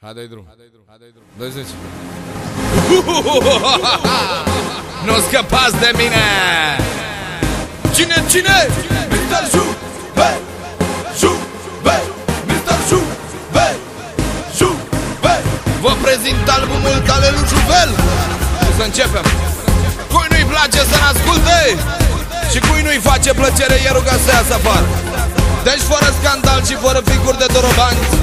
Hai, dai drum. 20. Nu scăpați de mine! Cine? Mr. Juve, Juve, Mr. Juve, Juve. Vă prezint albumul tale lui Juvel. Să începem. Cui nu-i place să n-asculte și cui nu-i face plăcere e rugat să iasă afară. Deci fără scandal și fără figuri de dorobanți,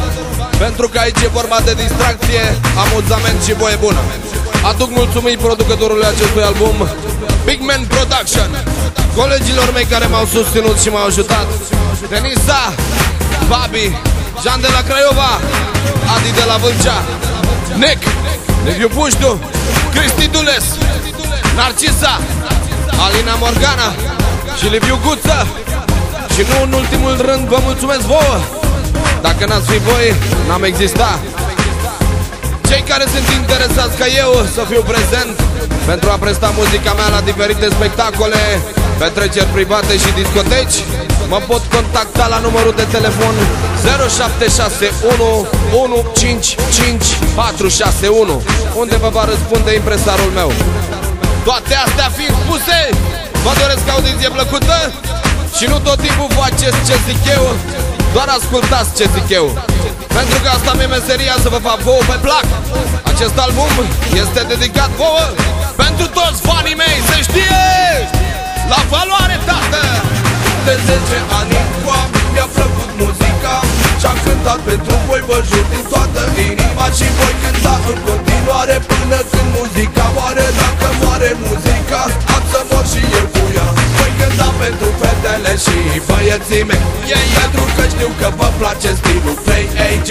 pentru că aici e vorba de distracție, amuzament și voie bună. Aduc mulțumiri producătorului acestui album, Big Man Production, colegilor mei care m-au susținut și m-au ajutat: Denisa, Babi, Jean de la Craiova, Adi de la Vâlcea, Nick, Liviu Puștu, Cristi Dules, Narcisa, Alina Morgana și Liviu Guță. Și nu în ultimul rând vă mulțumesc vouă. Dacă n-ați fi voi, n-am existat. Cei care sunt interesați ca eu să fiu prezent pentru a presta muzica mea la diferite spectacole, petreceri private și discoteci, mă pot contacta la numărul de telefon 0761 155 461, unde vă va răspunde impresarul meu. Toate astea fiind spuse, vă doresc audiție plăcută și nu tot timpul faceți ce zic eu, doar ascultați ce zic eu, pentru că asta mi-e meseria, să vă fac vouă pe plac. Acest album este dedicat vouă, pentru toți fanii mei, să știe, la valoare, tată! De 10 ani încoa mi-a plăcut muzica și-am cântat pentru voi, vă jur din toată inima. Și voi cânta în continuare până când muzica moare. Dacă moare muzica, am să mor și eu cu ea. Voi cânta pentru fetele și băieții mei, pentru că știu că vă place stilul Play AJ.